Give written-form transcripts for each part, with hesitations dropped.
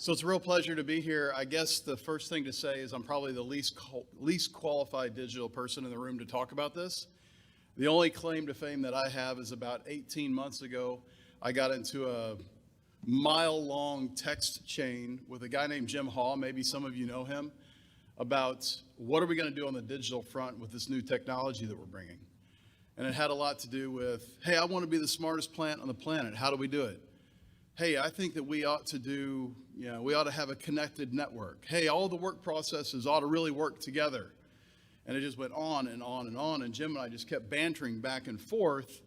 So it's a real pleasure to be here. I guess the first thing to say is I'm probably the least qualified digital person in the room to talk about this. The only claim to fame that I have is about 18 months ago, I got into a mile-long text chain with a guy named Jim Haw, maybe some of you know him, about what are we going to do on the digital front with this new technology that we're bringing. And it had a lot to do with, hey, I want to be the smartest plant on the planet. How do we do it? Hey, I think that we ought to have a connected network. Hey, all the work processes ought to really work together. And it just went on and on and on. And Jim and I just kept bantering back and forth.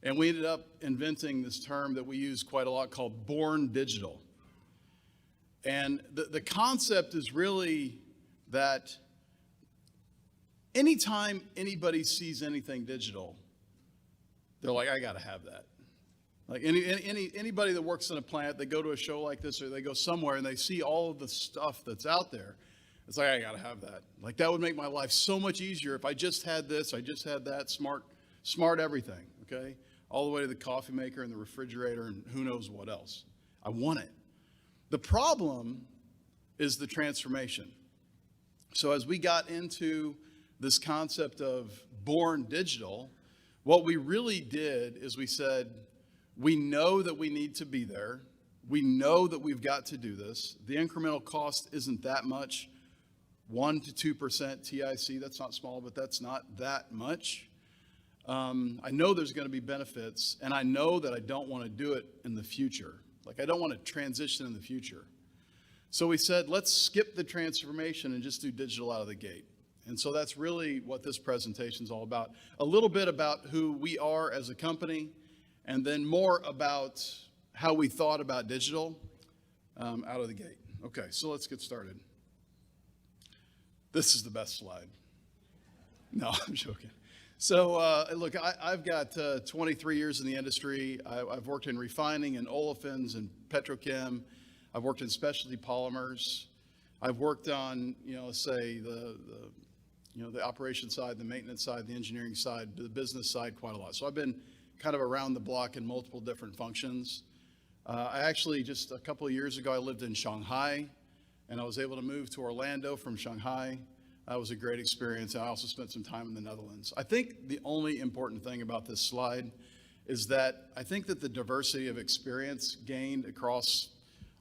And we ended up inventing this term that we use quite a lot called born digital. And the concept is really that anytime anybody sees anything digital, they're like, I got to have that. Like anybody that works in a plant, they go to a show like this or they go somewhere and they see all of the stuff that's out there. It's like, I got to have that. Like that would make my life so much easier if I just had this, I just had that, smart everything, okay? All the way to the coffee maker and the refrigerator and who knows what else. I want it. The problem is the transformation. So as we got into this concept of born digital, what we really did is we said, we know that we need to be there. We know that we've got to do this. The incremental cost isn't that much. 1 to 2% TIC, that's not small, but that's not that much. I know there's going to be benefits, and I know that I don't want to do it in the future. Like I don't want to transition in the future. So we said, let's skip the transformation and just do digital out of the gate. And so that's really what this presentation is all about. A little bit about who we are as a company, and then more about how we thought about digital out of the gate. Okay, so let's get started. This is the best slide. No, I'm joking. So look, I've got 23 years in the industry. I've worked in refining and olefins and petrochem. I've worked in specialty polymers. I've worked on, say the operation side, the maintenance side, the engineering side, the business side quite a lot. So I've been kind of around the block in multiple different functions. I actually, just a couple of years ago, I lived in Shanghai, and I was able to move to Orlando from Shanghai. That was a great experience. I also spent some time in the Netherlands. I think the only important thing about this slide is that I think that the diversity of experience gained across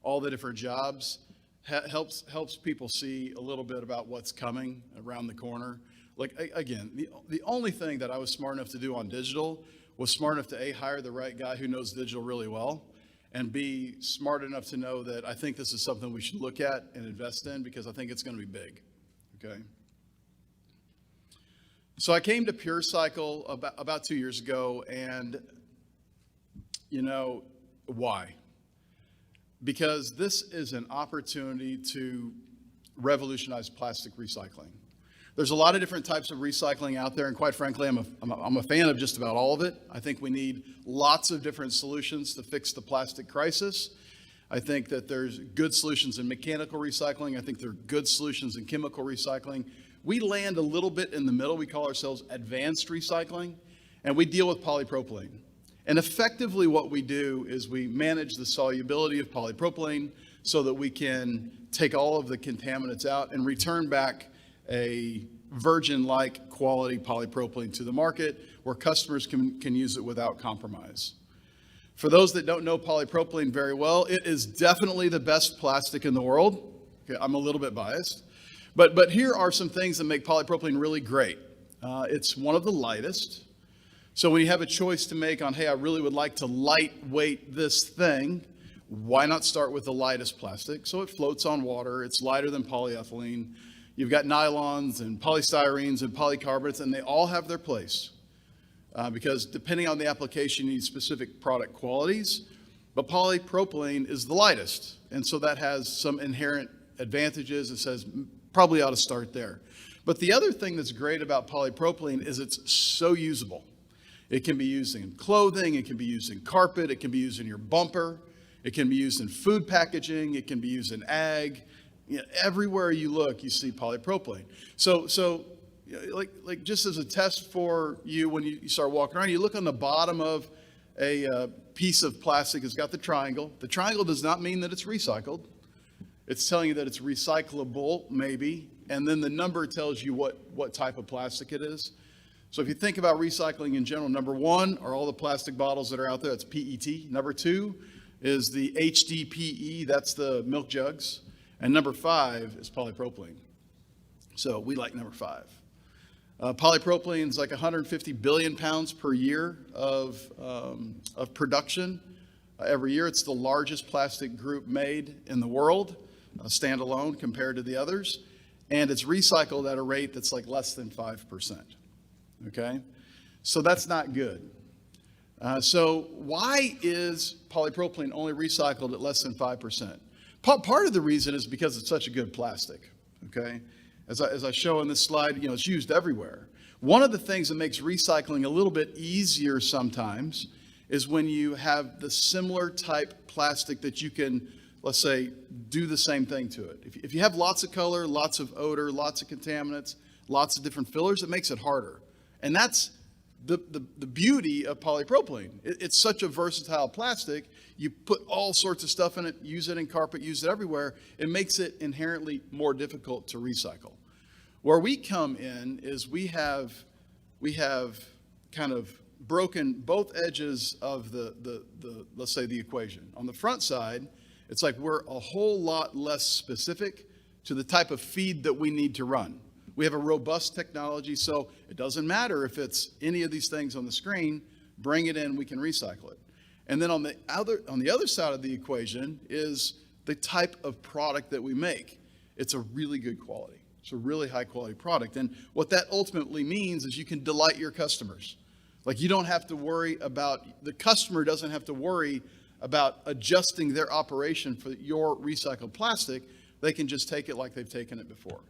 all the different jobs helps people see a little bit about what's coming around the corner. Like, again, the only thing that I was smart enough to do on digital was smart enough to A, hire the right guy who knows digital really well, and B, smart enough to know that I think this is something we should look at and invest in because I think it's going to be big, okay? So I came to PureCycle about 2 years ago, and why? Because this is an opportunity to revolutionize plastic recycling. There's a lot of different types of recycling out there, and quite frankly, I'm a fan of just about all of it. I think we need lots of different solutions to fix the plastic crisis. I think that there's good solutions in mechanical recycling. I think there are good solutions in chemical recycling. We land a little bit in the middle. We call ourselves advanced recycling, and we deal with polypropylene. And effectively what we do is we manage the solubility of polypropylene so that we can take all of the contaminants out and return back a virgin-like quality polypropylene to the market where customers can use it without compromise. For those that don't know polypropylene very well, it is definitely the best plastic in the world. Okay, I'm a little bit biased. But here are some things that make polypropylene really great. It's one of the lightest. So when you have a choice to make on, hey, I really would like to lightweight this thing, why not start with the lightest plastic? So it floats on water. It's lighter than polyethylene. You've got nylons and polystyrenes and polycarbonates, and they all have their place because depending on the application, you need specific product qualities. But polypropylene is the lightest, and so that has some inherent advantages. It says probably ought to start there. But the other thing that's great about polypropylene is it's so usable. It can be used in clothing, it can be used in carpet, it can be used in your bumper, it can be used in food packaging, it can be used in ag. Everywhere you look, you see polypropylene. So like just as a test for you when you start walking around, you look on the bottom of a piece of plastic. It's got the triangle. The triangle does not mean that it's recycled. It's telling you that it's recyclable, maybe, and then the number tells you what type of plastic it is. So if you think about recycling in general, number one are all the plastic bottles that are out there. That's PET. Number two is the HDPE. That's the milk jugs. And number five is polypropylene. So we like number five. Polypropylene is like 150 billion pounds per year of production every year. It's the largest plastic group made in the world, standalone compared to the others. And it's recycled at a rate that's like less than 5%. Okay? So that's not good. So why is polypropylene only recycled at less than 5%? Part of the reason is because it's such a good plastic. Okay? As I show in this slide, it's used everywhere. One of the things that makes recycling a little bit easier sometimes is when you have the similar type plastic that you can, let's say, do the same thing to it. If you have lots of color, lots of odor, lots of contaminants, lots of different fillers, it makes it harder. And that's the beauty of polypropylene. It's such a versatile plastic. You put all sorts of stuff in it, use it in carpet, use it everywhere. It makes it inherently more difficult to recycle. Where we come in is we have kind of broken both edges of the let's say the equation. On the front side, it's like we're a whole lot less specific to the type of feed that we need to run. We have a robust technology, so it doesn't matter if it's any of these things on the screen, bring it in, we can recycle it. And then on the other side of the equation is the type of product that we make. It's a really good quality. It's a really high quality product. And what that ultimately means is you can delight your customers. Like you don't have to worry about, the customer doesn't have to worry about adjusting their operation for your recycled plastic. They can just take it like they've taken it before.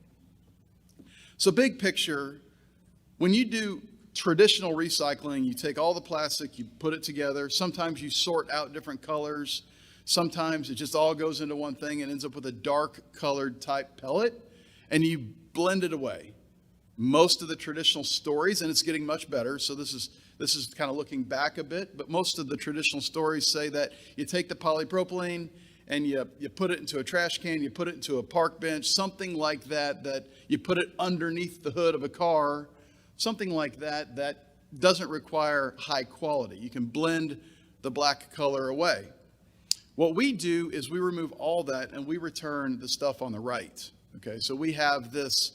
So big picture, when you do traditional recycling, you take all the plastic, you put it together. Sometimes you sort out different colors. Sometimes it just all goes into one thing and ends up with a dark colored type pellet, and you blend it away. Most of the traditional stories, and it's getting much better, so this is kind of looking back a bit, but most of the traditional stories say that you take the polypropylene and you put it into a trash can, you put it into a park bench, something like that, that you put it underneath the hood of a car, something like that, that doesn't require high quality. You can blend the black color away. What we do is we remove all that and we return the stuff on the right. Okay, so we have this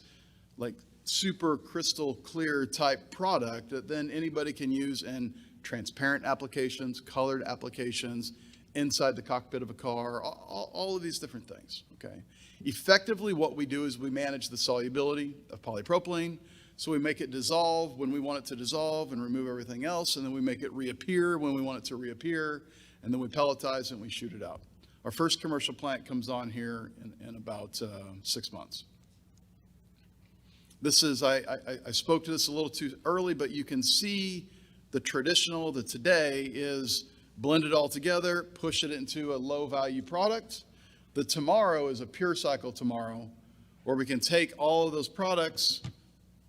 like super crystal clear type product that then anybody can use in transparent applications, colored applications, inside the cockpit of a car, all of these different things, okay? Effectively, what we do is we manage the solubility of polypropylene, so we make it dissolve when we want it to dissolve and remove everything else, and then we make it reappear when we want it to reappear, and then we pelletize it and we shoot it out. Our first commercial plant comes on here in about 6 months. This is, I spoke to this a little too early, but you can see the traditional, the today is blend it all together, push it into a low value product. The tomorrow is a PureCycle tomorrow, where we can take all of those products,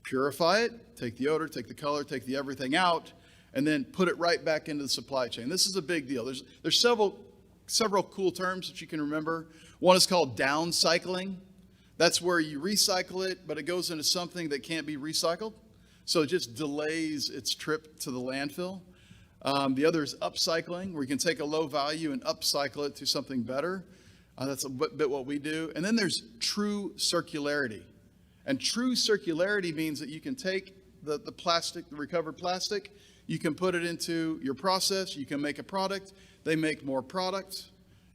purify it, take the odor, take the color, take the everything out, and then put it right back into the supply chain. This is a big deal. There's several cool terms that you can remember. One is called downcycling. That's where you recycle it, but it goes into something that can't be recycled. So it just delays its trip to the landfill. The other is upcycling, where you can take a low value and upcycle it to something better. That's a bit what we do. And then there's true circularity. And true circularity means that you can take the plastic, the recovered plastic, you can put it into your process, you can make a product, they make more product,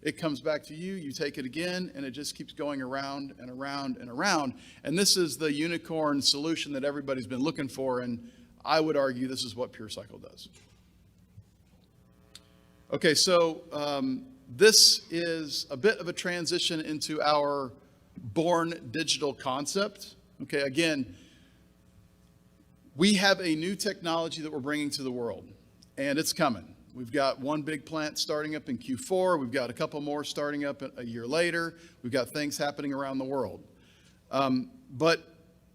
it comes back to you, you take it again, and it just keeps going around and around and around. And this is the unicorn solution that everybody's been looking for, and I would argue this is what PureCycle does. Okay, so this is a bit of a transition into our born digital concept. Okay, again, we have a new technology that we're bringing to the world, and it's coming. We've got one big plant starting up in Q4. We've got a couple more starting up a year later. We've got things happening around the world. But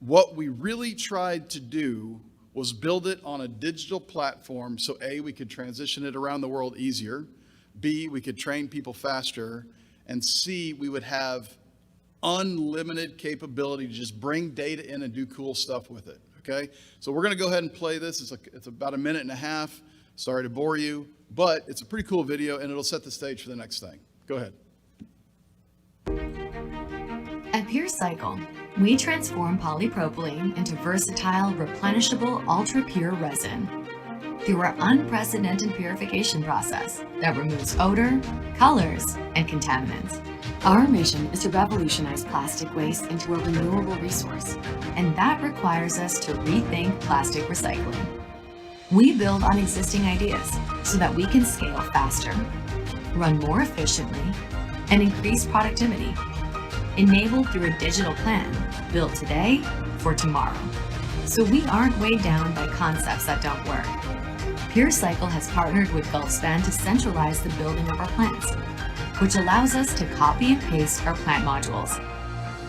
what we really tried to do was build it on a digital platform so A, we could transition it around the world easier, B, we could train people faster, and C, we would have unlimited capability to just bring data in and do cool stuff with it, okay? So we're gonna go ahead and play this. It's about a minute and a half. Sorry to bore you, but it's a pretty cool video and it'll set the stage for the next thing. Go ahead. At PureCycle, we transform polypropylene into versatile, replenishable, ultra-pure resin through our unprecedented purification process that removes odor, colors, and contaminants. Our mission is to revolutionize plastic waste into a renewable resource, and that requires us to rethink plastic recycling. We build on existing ideas so that we can scale faster, run more efficiently, and increase productivity, enabled through a digital plan built today for tomorrow. So we aren't weighed down by concepts that don't work. PureCycle has partnered with Gulfspan to centralize the building of our plants, which allows us to copy and paste our plant modules.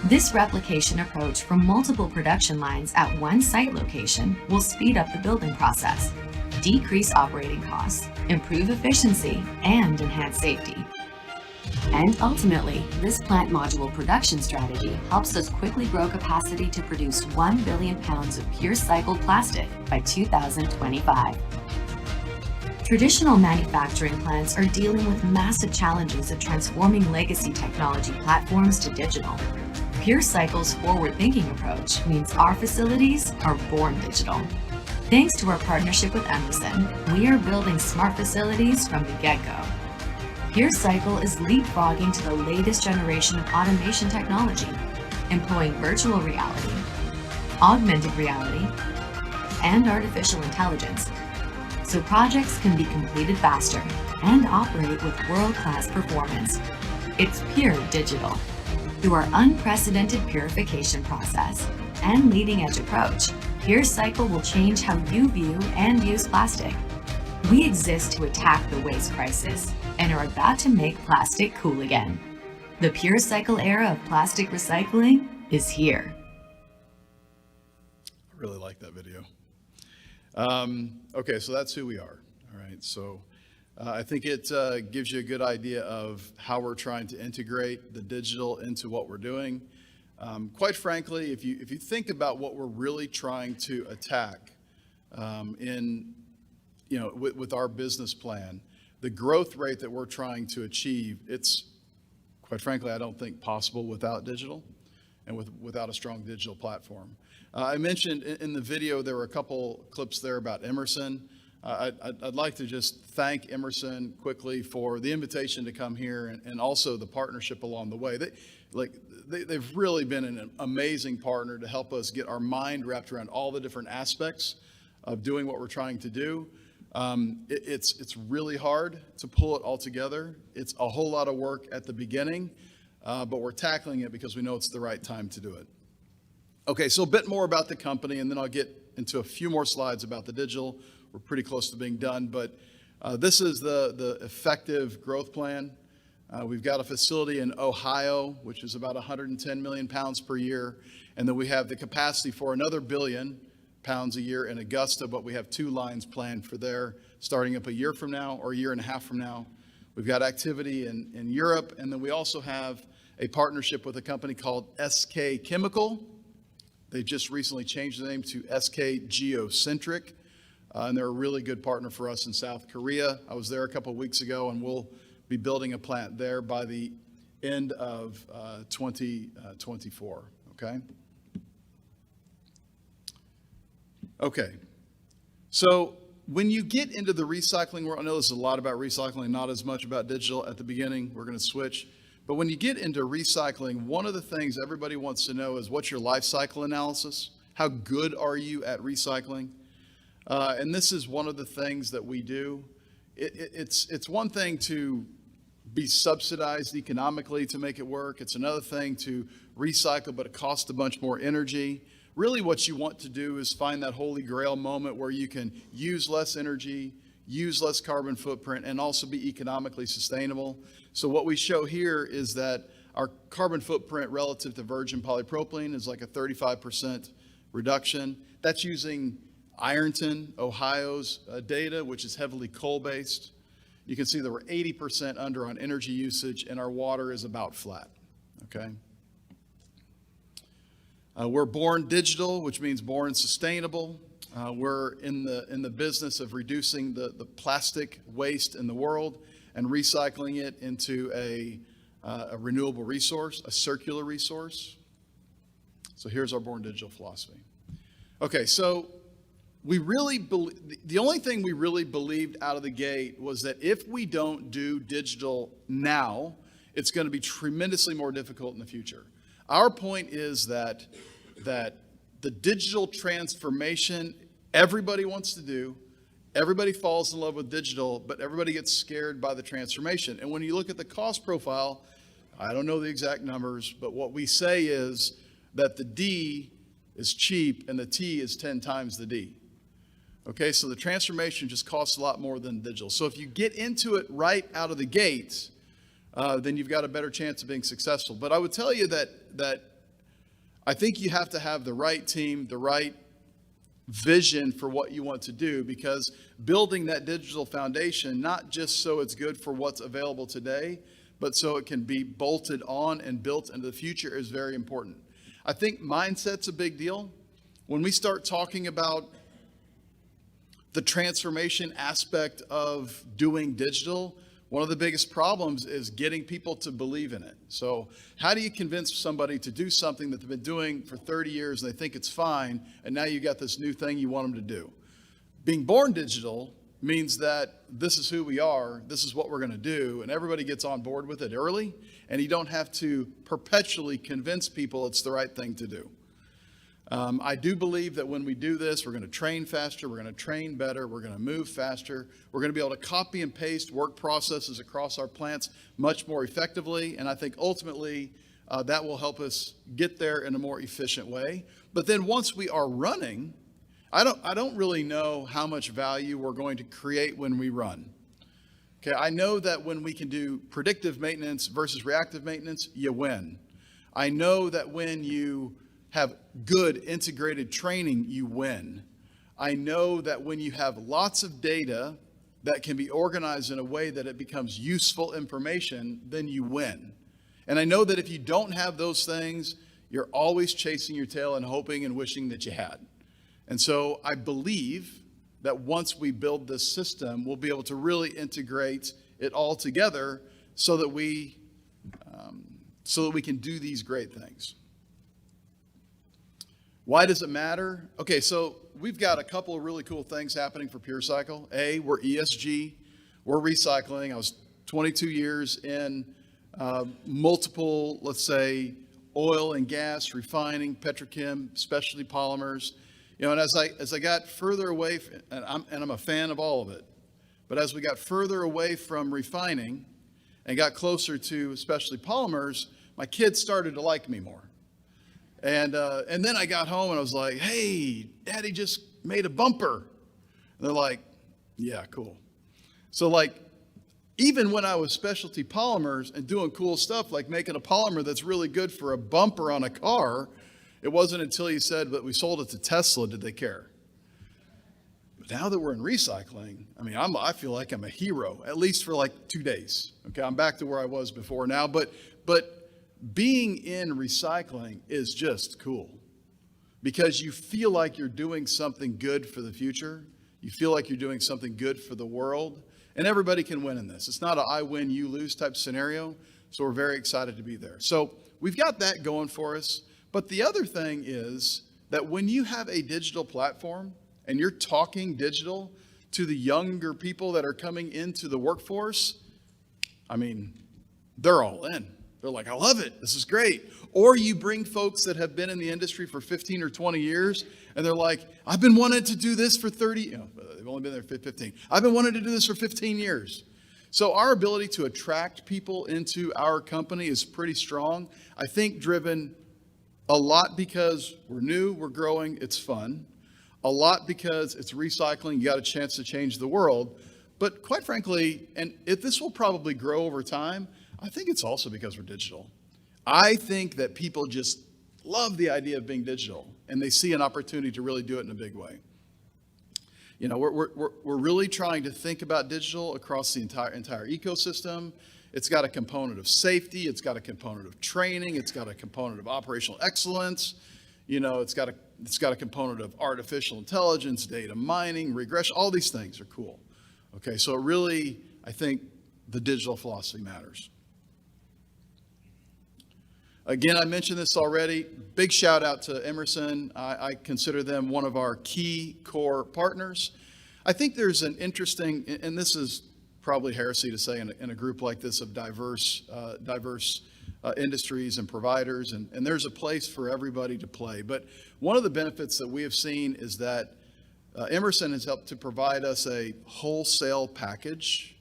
This replication approach from multiple production lines at one site location will speed up the building process, decrease operating costs, improve efficiency, and enhance safety. And ultimately, this plant module production strategy helps us quickly grow capacity to produce 1 billion pounds of PureCycled plastic by 2025. Traditional manufacturing plants are dealing with massive challenges of transforming legacy technology platforms to digital. PureCycle's forward-thinking approach means our facilities are born digital. Thanks to our partnership with Emerson, we are building smart facilities from the get-go. PureCycle is leapfrogging to the latest generation of automation technology, employing virtual reality, augmented reality, and artificial intelligence, so projects can be completed faster and operate with world-class performance. It's pure digital. Through our unprecedented purification process and leading-edge approach, PureCycle will change how you view and use plastic. We exist to attack the waste crisis and are about to make plastic cool again. The PureCycle era of plastic recycling is here. I really like that video. Okay, so that's who we are. All right, so I think it gives you a good idea of how we're trying to integrate the digital into what we're doing. Quite frankly, if you think about what we're really trying to attack with our business plan, the growth rate that we're trying to achieve, it's quite frankly, I don't think possible without digital and without a strong digital platform. I mentioned in the video, there were a couple clips there about Emerson. I'd like to just thank Emerson quickly for the invitation to come here and also the partnership along the way. They've really been an amazing partner to help us get our mind wrapped around all the different aspects of doing what we're trying to do. It's really hard to pull it all together. It's a whole lot of work at the beginning, but we're tackling it because we know it's the right time to do it. Okay, so a bit more about the company, and then I'll get into a few more slides about the digital. We're pretty close to being done, but this is the effective growth plan. We've got a facility in Ohio, which is about 110 million pounds per year, and then we have the capacity for another billion pounds a year in Augusta, but we have 2 lines planned for there, starting up a year from now or a year and a half from now. We've got activity in Europe, and then we also have a partnership with a company called SK Chemical. They just recently changed the name to SK Geocentric, and they're a really good partner for us in South Korea. I was there a couple of weeks ago, and we'll be building a plant there by the end of 2024, okay? Okay, so when you get into the recycling world, I know there's a lot about recycling, not as much about digital at the beginning. We're going to switch. But when you get into recycling, one of the things everybody wants to know is what's your life cycle analysis? How good are you at recycling? And this is one of the things that we do. It's one thing to be subsidized economically to make it work. It's another thing to recycle, but it costs a bunch more energy. Really what you want to do is find that holy grail moment where you can use less energy, use less carbon footprint, and also be economically sustainable. So what we show here is that our carbon footprint relative to virgin polypropylene is like a 35% reduction. That's using Ironton, Ohio's data, which is heavily coal-based. You can see that we're 80% under on energy usage, and our water is about flat, okay? We're born digital, which means born sustainable. We're in the business of reducing the plastic waste in the world and recycling it into a renewable resource, a circular resource. So here's our born digital philosophy. Okay, so the only thing we really believed out of the gate was that if we don't do digital now, it's going to be tremendously more difficult in the future. Our point is that the digital transformation everybody wants to do, everybody falls in love with digital, but everybody gets scared by the transformation. And when you look at the cost profile, I don't know the exact numbers, but what we say is that the D is cheap and the T is 10 times the D. Okay, so the transformation just costs a lot more than digital. So if you get into it right out of the gate, then you've got a better chance of being successful. But I would tell you that I think you have to have the right team, the right vision for what you want to do, because building that digital foundation, not just so it's good for what's available today, but so it can be bolted on and built into the future is very important. I think mindset's a big deal. When we start talking about the transformation aspect of doing digital, one of the biggest problems is getting people to believe in it. So how do you convince somebody to do something that they've been doing for 30 years and they think it's fine, and now you got this new thing you want them to do? Being born digital means that this is who we are, this is what we're going to do, and everybody gets on board with it early, and you don't have to perpetually convince people it's the right thing to do. I do believe that when we do this, we're going to train faster, we're going to train better, we're going to move faster, we're going to be able to copy and paste work processes across our plants much more effectively, and I think ultimately that will help us get there in a more efficient way. But then once we are running, I don't really know how much value we're going to create when we run. Okay, I know that when we can do predictive maintenance versus reactive maintenance, you win. I know that when you have good integrated training, you win. I know that when you have lots of data that can be organized in a way that it becomes useful information, then you win. And I know that if you don't have those things, you're always chasing your tail and hoping and wishing that you had. And so I believe that once we build this system, we'll be able to really integrate it all together so that we can do these great things. Why does it matter? Okay, so we've got a couple of really cool things happening for PureCycle. A, we're ESG, we're recycling. I was 22 years in multiple, let's say, oil and gas, refining, petrochem, specialty polymers. You know, and as I got further away, and I'm a fan of all of it, but as we got further away from refining and got closer to specialty polymers, my kids started to like me more. And then I got home and I was like, hey, Daddy just made a bumper. And they're like, yeah, cool. So like, even when I was specialty polymers and doing cool stuff like making a polymer that's really good for a bumper on a car, it wasn't until you said, but we sold it to Tesla, did they care. But now that we're in recycling, I mean, I feel like I'm a hero, at least for like 2 days. Okay, I'm back to where I was before now, but being in recycling is just cool because you feel like you're doing something good for the future. You feel like you're doing something good for the world, and everybody can win in this. It's not a I win, you lose type scenario, so we're very excited to be there. So we've got that going for us, but the other thing is that when you have a digital platform and you're talking digital to the younger people that are coming into the workforce, I mean, they're all in. They're like, I love it. This is great. Or you bring folks that have been in the industry for 15 or 20 years, and they're like, I've been wanting to do this for 30, they've only been there for 15. I've been wanting to do this for 15 years. So our ability to attract people into our company is pretty strong. I think driven a lot because we're new, we're growing, it's fun. A lot because it's recycling, you got a chance to change the world. But quite frankly, and this will probably grow over time, I think it's also because we're digital. I think that people just love the idea of being digital, and they see an opportunity to really do it in a big way. You know, we're really trying to think about digital across the entire ecosystem. It's got a component of safety. It's got a component of training. It's got a component of operational excellence. It's got a component of artificial intelligence, data mining, regression, all these things are cool. Okay, so really, I think the digital philosophy matters. Again, I mentioned this already. Big shout out to Emerson. I consider them one of our key core partners. I think there's an interesting, and this is probably heresy to say in a group like this of diverse industries and providers, and there's a place for everybody to play. But one of the benefits that we have seen is that Emerson has helped to provide us a wholesale package.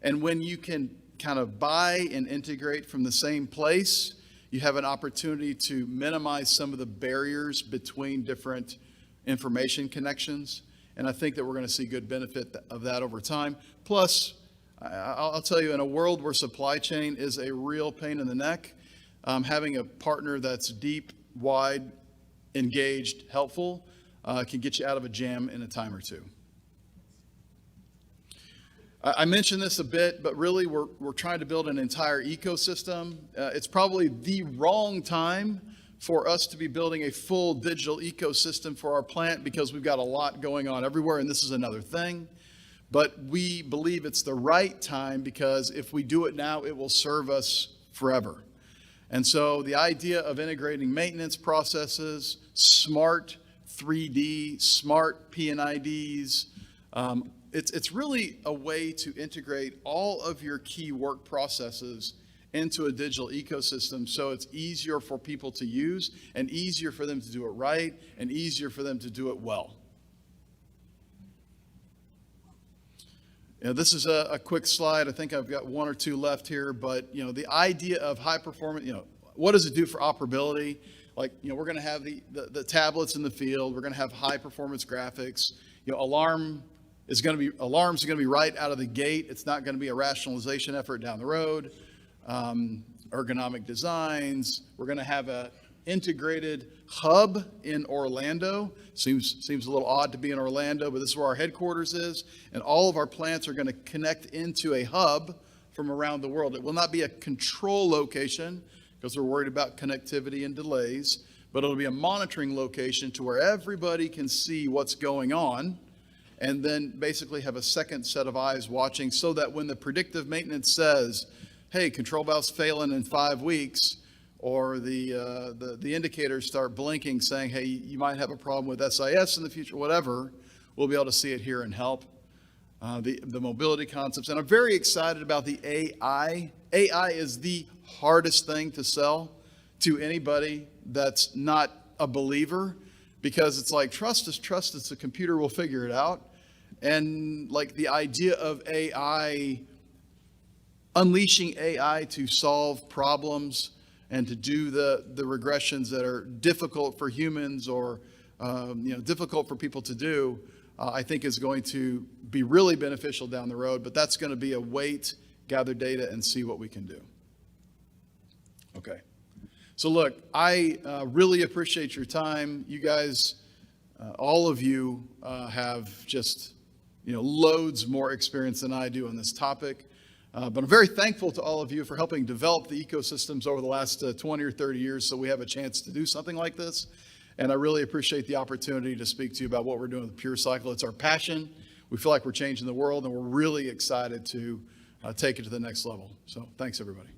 And when you can kind of buy and integrate from the same place, you have an opportunity to minimize some of the barriers between different information connections. And I think that we're going to see good benefit of that over time. Plus, I'll tell you, in a world where supply chain is a real pain in the neck, having a partner that's deep, wide, engaged, helpful, can get you out of a jam in a time or two. I mentioned this a bit, but really we're trying to build an entire ecosystem. It's probably the wrong time for us to be building a full digital ecosystem for our plant because we've got a lot going on everywhere, and this is another thing. But we believe it's the right time because if we do it now, it will serve us forever. And so the idea of integrating maintenance processes, smart 3D, smart P&IDs, it's really a way to integrate all of your key work processes into a digital ecosystem so it's easier for people to use and easier for them to do it right and easier for them to do it well. This is a quick slide. I think I've got one or two left here, but the idea of high performance, what does it do for operability? Like, we're going to have the tablets in the field. We're going to have high performance graphics. Alarms are going to be right out of the gate. It's not going to be a rationalization effort down the road. Ergonomic designs. We're going to have a integrated hub in Orlando. Seems a little odd to be in Orlando, but this is where our headquarters is. And all of our plants are going to connect into a hub from around the world. It will not be a control location because we're worried about connectivity and delays, but it'll be a monitoring location to where everybody can see what's going on and then basically have a second set of eyes watching so that when the predictive maintenance says, hey, control valve's failing in 5 weeks, or the indicators start blinking saying, hey, you might have a problem with SIS in the future, whatever, we'll be able to see it here and help. The mobility concepts. And I'm very excited about the AI. AI is the hardest thing to sell to anybody that's not a believer because it's like, trust us, the computer will figure it out. And like the idea of AI, unleashing AI to solve problems and to do the regressions that are difficult for humans or difficult for people to do, I think is going to be really beneficial down the road. But that's going to be a wait, gather data, and see what we can do. Okay. So look, I really appreciate your time. You guys, all of you have just loads more experience than I do on this topic. But I'm very thankful to all of you for helping develop the ecosystems over the last 20 or 30 years so we have a chance to do something like this. And I really appreciate the opportunity to speak to you about what we're doing with PureCycle. It's our passion. We feel like we're changing the world, and we're really excited to take it to the next level. So thanks, everybody.